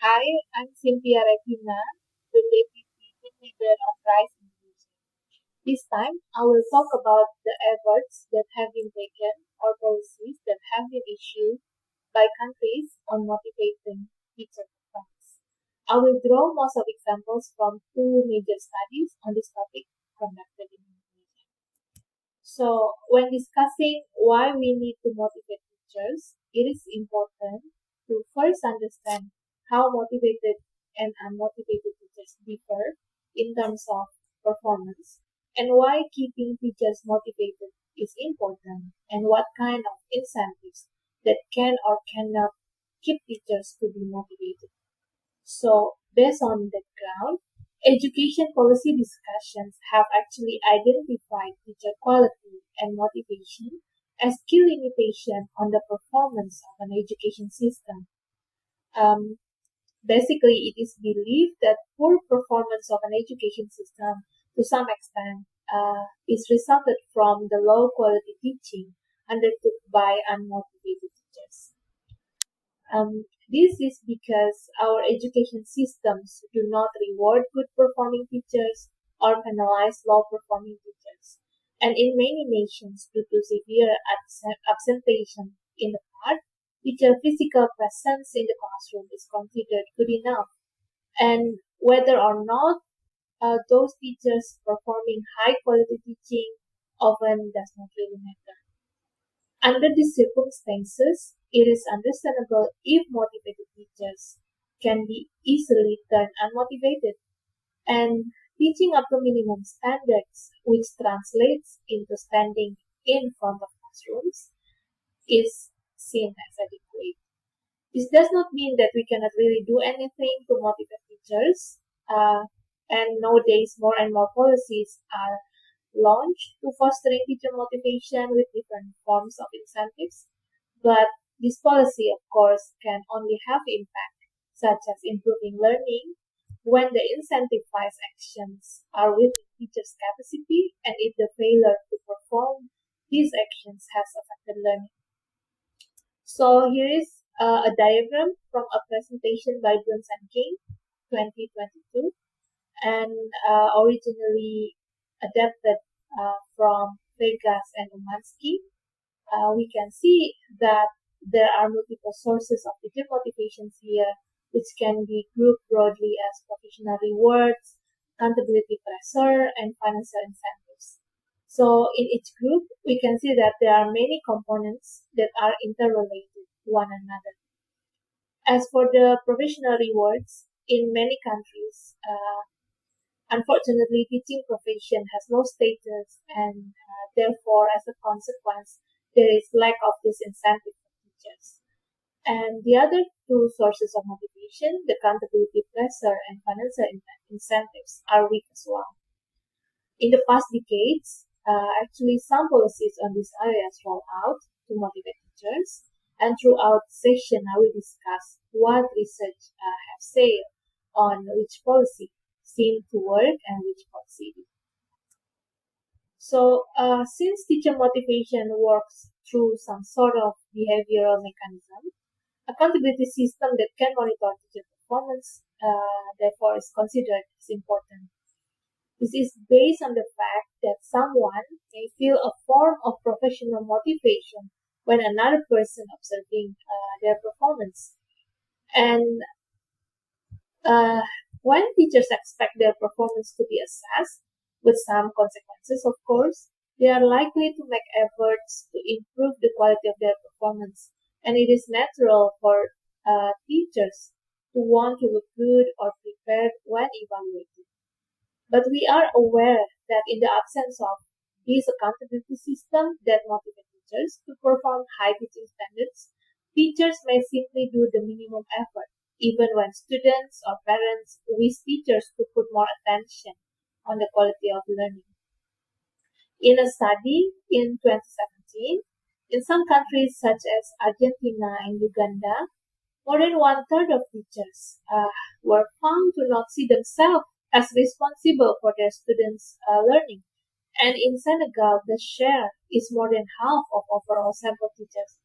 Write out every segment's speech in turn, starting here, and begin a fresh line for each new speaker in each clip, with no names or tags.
Hi, I'm Shintia Revina, the Deputy Team Leader of Rice Indonesia. This time, I will talk about the efforts that have been taken or policies that have been issued by countries on motivating teacher performance. I will draw most of examples from two major studies on this topic conducted in Indonesia. So, when discussing why we need to motivate teachers, it is important to first understand how motivated and unmotivated teachers differ in terms of performance, and why keeping teachers motivated is important, and what kind of incentives that can or cannot keep teachers to be motivated. So, based on that ground, education policy discussions have actually identified teacher quality and motivation as key limitation on the performance of an education system. Um, Basically, it is believed that poor performance of an education system, to some extent, is resulted from the low quality teaching undertook by unmotivated teachers. This is because our education systems do not reward good performing teachers or penalize low performing teachers. And in many nations, due to severe absenteeism in the past, teacher physical presence in the classroom is considered good enough. And whether or not those teachers performing high quality teaching often does not really matter. Under these circumstances, it is understandable if motivated teachers can be easily turned unmotivated, and teaching up to minimum standards, which translates into standing in front of classrooms, is seen as adequate. This does not mean that we cannot really do anything to motivate teachers, and nowadays more and more policies are launched to fostering teacher motivation with different forms of incentives. But this policy, of course, can only have impact, such as improving learning, when the incentivized actions are within teachers' capacity and if the failure to perform these actions has affected learning. So here is a diagram from a presentation by Bruns and King, 2022, and originally adapted from Vegas and Umansky. We can see that there are multiple sources of teacher motivations here, which can be grouped broadly as professional rewards, accountability pressure, and financial incentives. So in each group, we can see that there are many components that are interrelated to one another. As for the professional rewards, in many countries, unfortunately, teaching profession has no status, and therefore, as a consequence, there is lack of this incentive for teachers. And the other two sources of motivation, the accountability pressure and financial incentives, are weak as well. In the past decades, actually some policies on these areas roll out to motivate teachers, and throughout the session I will discuss what research have said on which policy seem to work and which policy did. So, since teacher motivation works through some sort of behavioral mechanism, accountability system that can monitor teacher performance, therefore, is considered as important. This is based on the fact that someone may feel a form of professional motivation when another person observing their performance. And uh, when teachers expect their performance to be assessed, with some consequences, of course, they are likely to make efforts to improve the quality of their performance. And it is natural for teachers to want to look good or prepared when evaluated. But we are aware that in the absence of this accountability system that motivate teachers to perform high teaching standards, teachers may simply do the minimum effort, even when students or parents wish teachers to put more attention on the quality of learning. In a study in 2017, in some countries such as Argentina and Uganda, more than one third of teachers were found to not see themselves as responsible for their students' learning. And in Senegal, the share is more than half of overall sample teachers.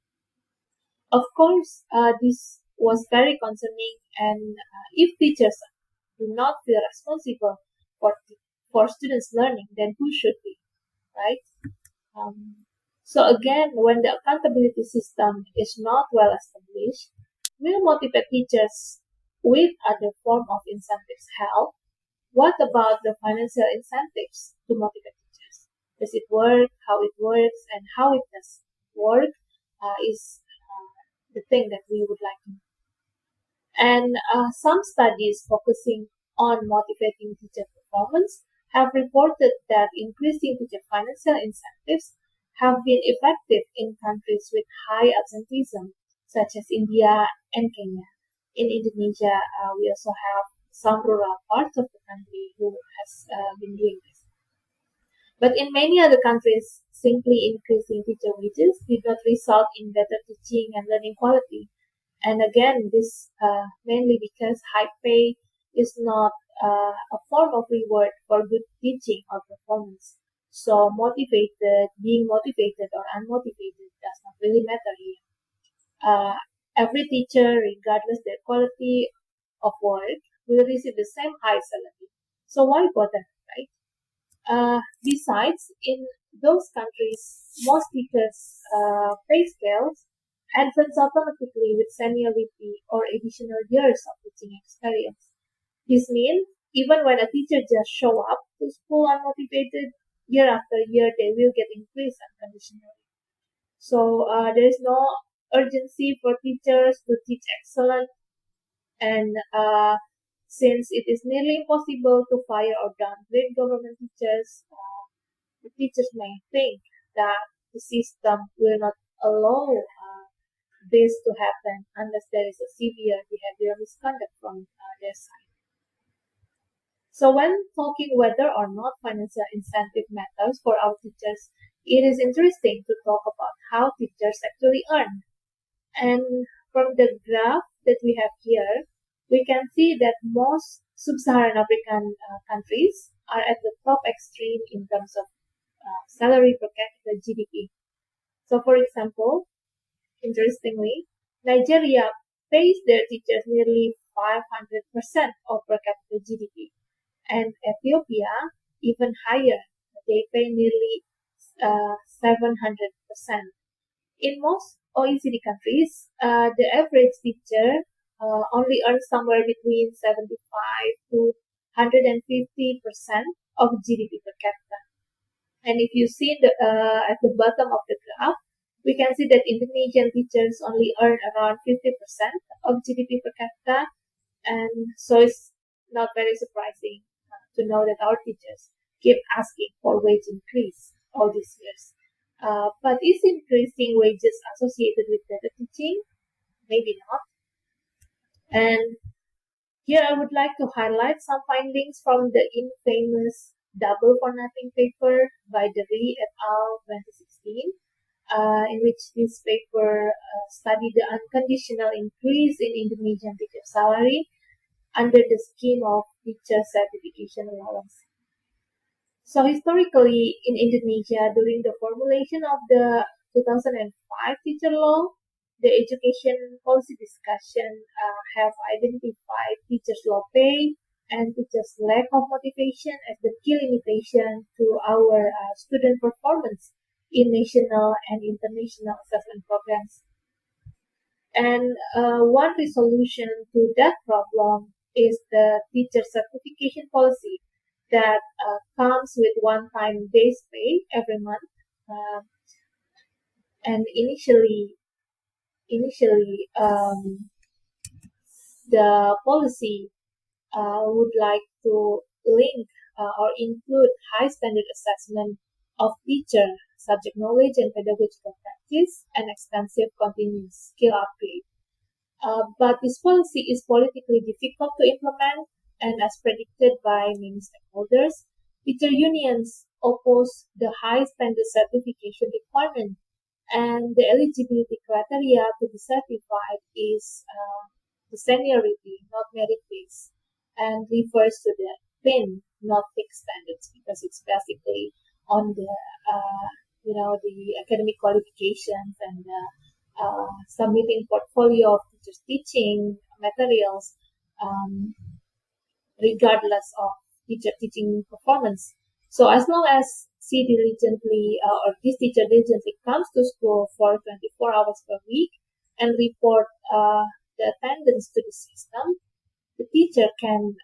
Of course, this was very concerning, and if teachers do not feel responsible for for students' learning, then who should be, right? Um, so again, when the accountability system is not well established, will motivate teachers with other form of incentives help? What about the financial incentives to motivate teachers? Does it work? How it works and how it does work is the thing that we would like to know. And some studies focusing on motivating teacher performance have reported that increasing teacher financial incentives have been effective in countries with high absenteeism, such as India and Kenya. In Indonesia, we also have some rural parts of the country who has been doing this. But in many other countries, simply increasing teacher wages did not result in better teaching and learning quality. And again, this mainly because high pay is not a form of reward for good teaching or performance. So being motivated or unmotivated does not really matter here. Every teacher, regardless their quality of work, will receive the same high salary. So why bother, right? Besides, in those countries, most teachers' pay scales advance automatically with seniority or additional years of teaching experience. This means even when a teacher just show up to school unmotivated, year after year they will get increased unconditionally. So there is no urgency for teachers to teach excellent, and since it is nearly impossible to fire or downgrade government teachers, the teachers may think that the system will not allow this to happen unless there is a severe behavioral misconduct from their side. So when talking whether or not financial incentive matters for our teachers, it is interesting to talk about how teachers actually earn. And from the graph that we have here, we can see that most sub-Saharan African countries are at the top extreme in terms of salary per capita GDP. So, for example, interestingly, Nigeria pays their teachers nearly 500% of per capita GDP, and Ethiopia even higher. They pay nearly 700%. In most OECD countries, the average teacher only earns somewhere between 75 to 150% of GDP per capita. And if you see at the bottom of the graph, we can see that Indonesian teachers only earn around 50% of GDP per capita. And so it's not very surprising to know that our teachers keep asking for wage increase all these years. But is increasing wages associated with better teaching? Maybe not. And here I would like to highlight some findings from the infamous double for nothing paper by DeVry et al. 2016, in which this paper studied the unconditional increase in Indonesian teacher salary under the scheme of teacher certification allowance. So historically in Indonesia, during the formulation of the 2005 teacher law, the education policy discussion have identified teachers' low pay and teachers' lack of motivation as the key limitation to our student performance in national and international assessment programs. And one resolution to that problem is the teacher certification policy that comes with one-time base pay every month. And initially, the policy would like to link or include high standard assessment of teacher subject knowledge and pedagogical practice and extensive continuous skill upgrade. But this policy is politically difficult to implement, and as predicted by many stakeholders, teacher unions oppose the high standard certification requirement, and the eligibility criteria to be certified is the seniority, not merit-based, and refers to the thin, not fixed standards, because it's basically on the the academic qualifications and the submitting portfolio of teachers' teaching materials, regardless of teacher teaching performance. So as long as she diligently or this teacher diligently comes to school for 24 hours per week and report the attendance to the system, the teacher can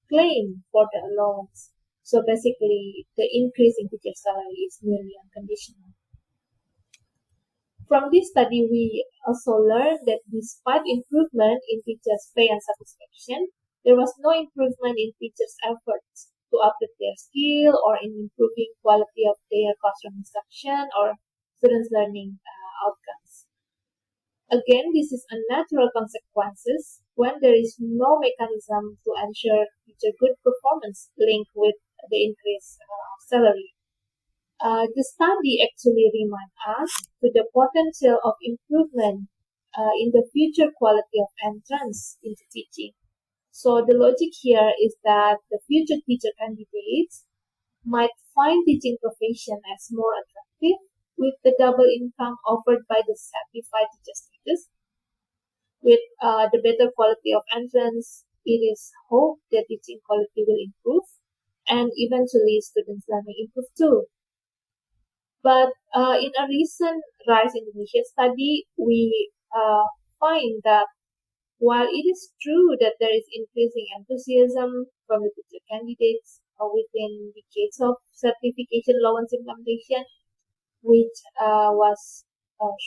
claim for the allowance. So basically, the increase in teacher salary is merely unconditional. From this study, we also learned that despite improvement in teachers' pay and satisfaction, there was no improvement in teachers' efforts to update their skill or in improving quality of their classroom instruction or students' learning outcomes. Again, this is unnatural consequences when there is no mechanism to ensure teacher good performance linked with the increased salary. The study actually reminds us to the potential of improvement in the future quality of entrance into teaching. So the logic here is that the future teacher candidates might find teaching profession as more attractive with the double income offered by the certified teacher status. With the better quality of entrance, it is hoped that teaching quality will improve and eventually students' learning improve too. But in a recent Rise Indonesia study, we find that while it is true that there is increasing enthusiasm from the teacher candidates within decades of certification allowance implementation, which was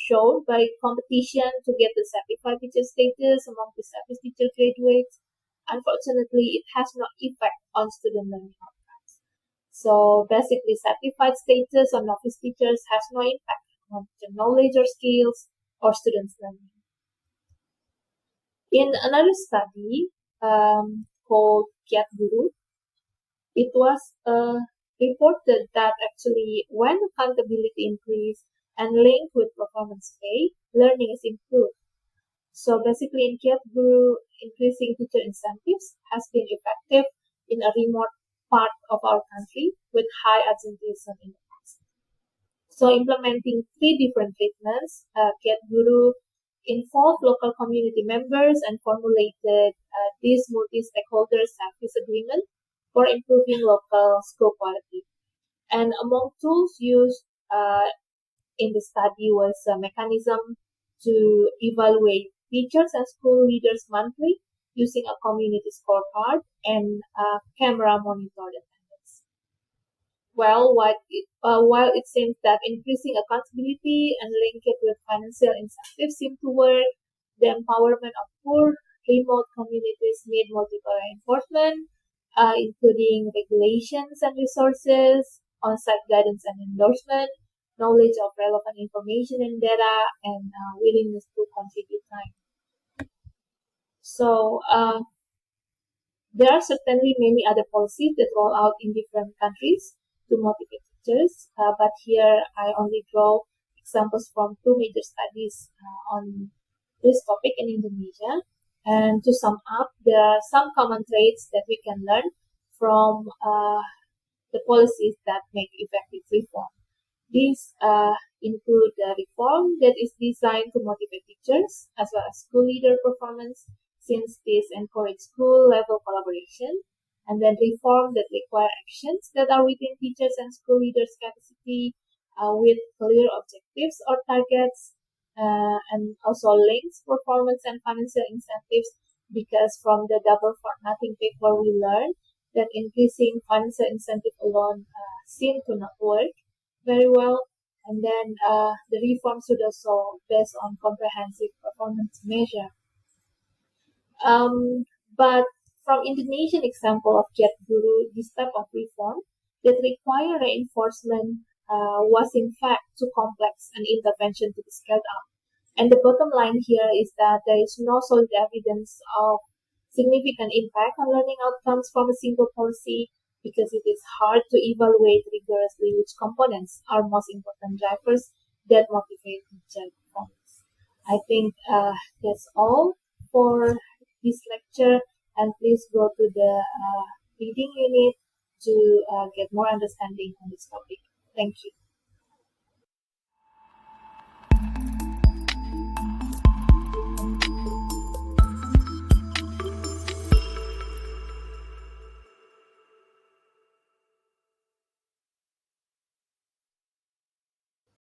shown by competition to get the certified teacher status among the service teacher graduates, unfortunately, it has no effect on student learning outcomes. So basically, certified status on novice teachers has no impact on the knowledge or skills or students' learning. In another study called Kiat Guru, it was reported that actually when accountability increased and linked with performance pay, learning is improved. So basically in Kiat Guru, increasing teacher incentives has been effective in a remote part of our country with high absenteeism in the past. So implementing 3 different treatments, Kiat Guru involved local community members and formulated this multi-stakeholder service agreement for improving local school quality. And among tools used in the study was a mechanism to evaluate teachers and school leaders monthly using a community scorecard and camera monitored attendance. Well, while it seems that increasing accountability and link it with financial incentives seem to work, the empowerment of poor remote communities need multiple enforcement, including regulations and resources, on-site guidance and endorsement, knowledge of relevant information and data, and willingness to contribute time. So there are certainly many other policies that roll out in different countries to motivate teachers, but here I only draw examples from 2 major studies on this topic in Indonesia. And to sum up, there are some common traits that we can learn from the policies that make effective reform. These include the reform that is designed to motivate teachers as well as school leader performance, since these encourage school-level collaboration, and then reform that require actions that are within teachers and school leaders' capacity with clear objectives or targets, and also links performance and financial incentives, because from the double for nothing paper we learned that increasing financial incentive alone seem to not work very well. And then the reform should also based on comprehensive performance measure. But from Indonesian example of Kiat Guru, this type of reform that require reinforcement was in fact too complex an intervention to be scaled up. And the bottom line here is that there is no solid evidence of significant impact on learning outcomes from a single policy, because it is hard to evaluate rigorously which components are most important drivers that motivate teacher performance. I think that's all for this lecture, and please go to the reading unit to get more understanding on this topic. Thank you.